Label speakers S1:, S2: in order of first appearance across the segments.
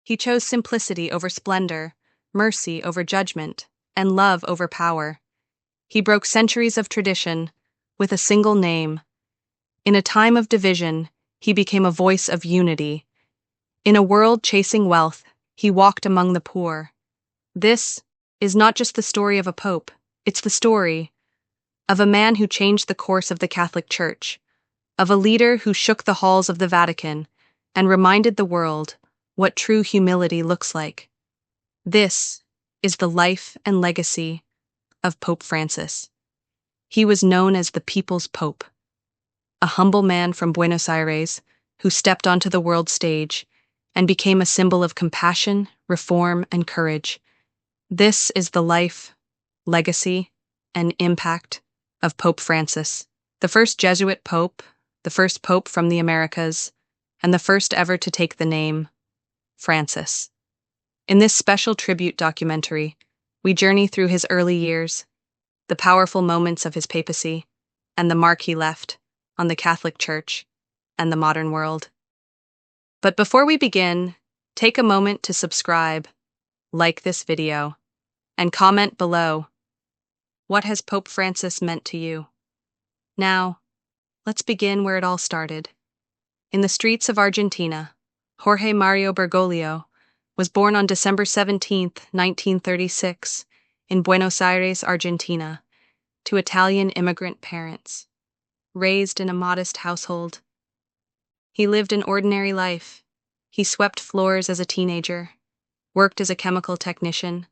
S1: He chose simplicity over splendor, mercy over judgment, and love over power. He broke centuries of tradition with a single name. In a time of division, he became a voice of unity. In a world chasing wealth, he walked among the poor. This is not just the story of a pope, it's the story of a man who changed the course of the Catholic Church, of a leader who shook the halls of the Vatican and reminded the world what true humility looks like. This is the life and legacy of Pope Francis. He was known as the People's Pope, a humble man from Buenos Aires who stepped onto the world stage and became a symbol of compassion, reform, and courage. This is the life, legacy, and impact of Pope Francis, the first Jesuit pope, the first pope from the Americas, and the first ever to take the name Francis. In this special tribute documentary, we journey through his early years, the powerful moments of his papacy, and the mark he left on the Catholic Church and the modern world. But before we begin, take a moment to subscribe, like this video, and comment below. What has Pope Francis meant to you? Now, let's begin where it all started. In the streets of Argentina, Jorge Mario Bergoglio was born on December 17, 1936, in Buenos Aires, Argentina, to Italian immigrant parents. Raised in a modest household, he lived an ordinary life. He swept floors as a teenager, worked as a chemical technician,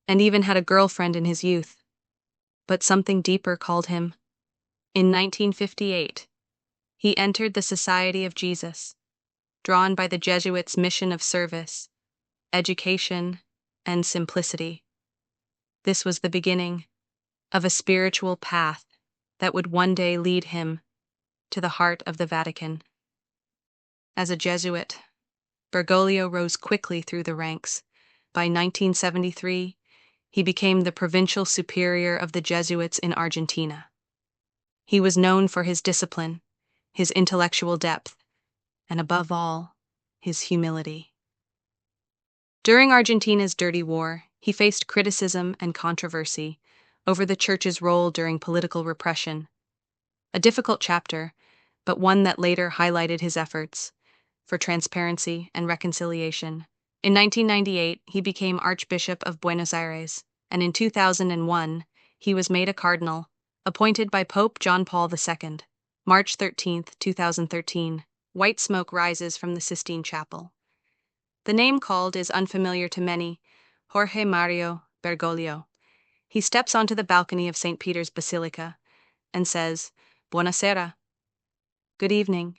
S1: and even had a girlfriend in his youth. But something deeper called him. In 1958, he entered the Society of Jesus, drawn by the Jesuits' mission of service, education, and simplicity. This was the beginning of a spiritual path that would one day lead him to the heart of the Vatican. As a Jesuit, Bergoglio rose quickly through the ranks. By 1973, he became the provincial superior of the Jesuits in Argentina. He was known for his discipline, his intellectual depth, and above all, his humility. During Argentina's dirty war, he faced criticism and controversy over the Church's role during political repression. A difficult chapter, but one that later highlighted his efforts for transparency and reconciliation. In 1998, he became Archbishop of Buenos Aires, and in 2001, he was made a cardinal, appointed by Pope John Paul II. March 13, 2013, white smoke rises from the Sistine Chapel. The name called is unfamiliar to many, Jorge Mario Bergoglio. He steps onto the balcony of St. Peter's Basilica and says, "Buonasera," good evening.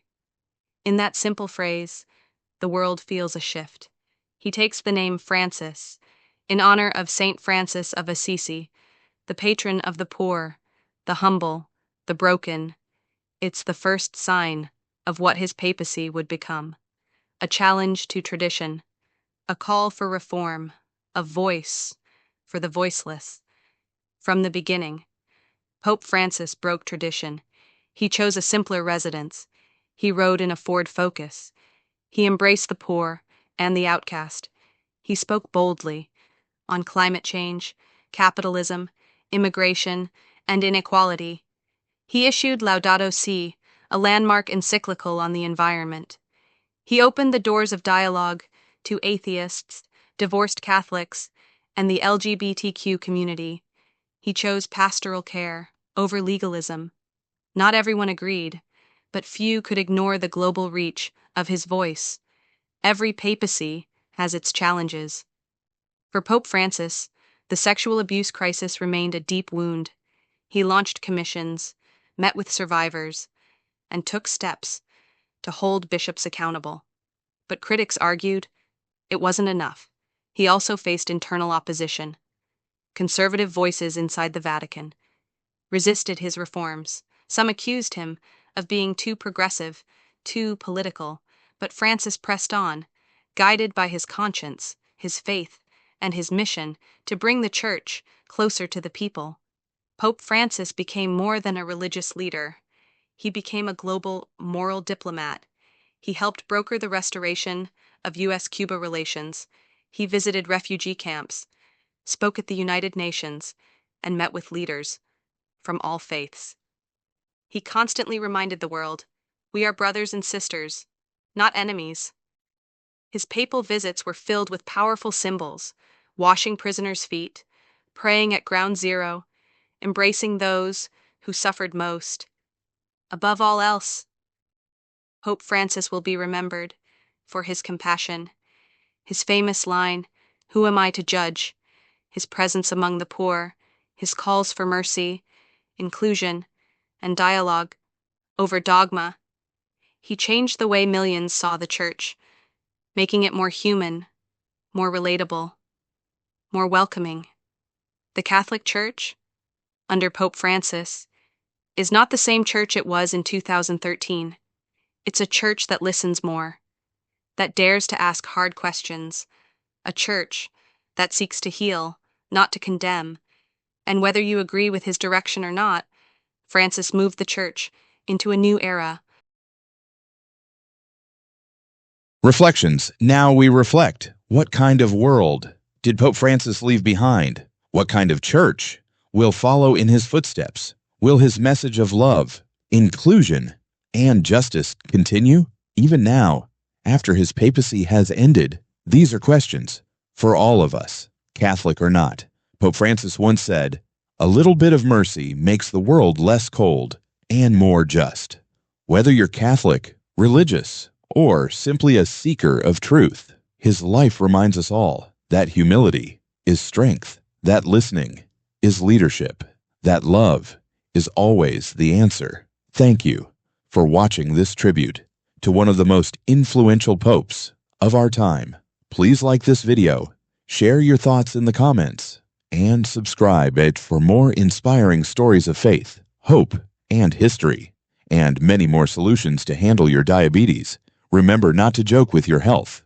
S1: In that simple phrase, the world feels a shift. He takes the name Francis, in honor of Saint Francis of Assisi, the patron of the poor, the humble, the broken. It's the first sign of what his papacy would become. A challenge to tradition, a call for reform, a voice for the voiceless. From the beginning, Pope Francis broke tradition. He chose a simpler residence. He rode in a Ford Focus. He embraced the poor and the outcast. He spoke boldly on climate change, capitalism, immigration, and inequality. He issued Laudato Si', a landmark encyclical on the environment. He opened the doors of dialogue to atheists, divorced Catholics, and the LGBTQ community. He chose pastoral care over legalism. Not everyone agreed, but few could ignore the global reach of his voice. Every papacy has its challenges. For Pope Francis, the sexual abuse crisis remained a deep wound. He launched commissions, met with survivors, and took steps to hold bishops accountable. But critics argued it wasn't enough. He also faced internal opposition. Conservative voices inside the Vatican resisted his reforms. Some accused him of being too progressive, too political, but Francis pressed on, guided by his conscience, his faith, and his mission to bring the Church closer to the people. Pope Francis became more than a religious leader. He became a global moral diplomat. He helped broker the restoration of U.S.-Cuba relations. He visited refugee camps, spoke at the United Nations, and met with leaders from all faiths. He constantly reminded the world, "We are brothers and sisters, not enemies." His papal visits were filled with powerful symbols, washing prisoners' feet, praying at ground zero, embracing those who suffered most. Above all else, Pope Francis will be remembered for his compassion, his famous line, "Who am I to judge?" His presence among the poor, his calls for mercy, inclusion, and dialogue over dogma. He changed the way millions saw the Church, making it more human, more relatable, more welcoming. The Catholic Church, under Pope Francis, is not the same church it was in 2013. It's a church that listens more, that dares to ask hard questions, a church that seeks to heal, not to condemn. And whether you agree with his direction or not, Francis moved the church into a new era.
S2: Reflections. Now we reflect. What kind of world did Pope Francis leave behind? What kind of church will follow in his footsteps? Will his message of love, inclusion, and justice continue? Even now, after his papacy has ended, these are questions for all of us, Catholic or not. Pope Francis once said, "A little bit of mercy makes the world less cold and more just." Whether you're Catholic, religious, or simply a seeker of truth, his life reminds us all that humility is strength, that listening is leadership, that love is always the answer. Thank you for watching this tribute to one of the most influential popes of our time. Please like this video, share your thoughts in the comments, and subscribe for more inspiring stories of faith, hope, and history, and many more solutions to handle your diabetes. Remember not to joke with your health.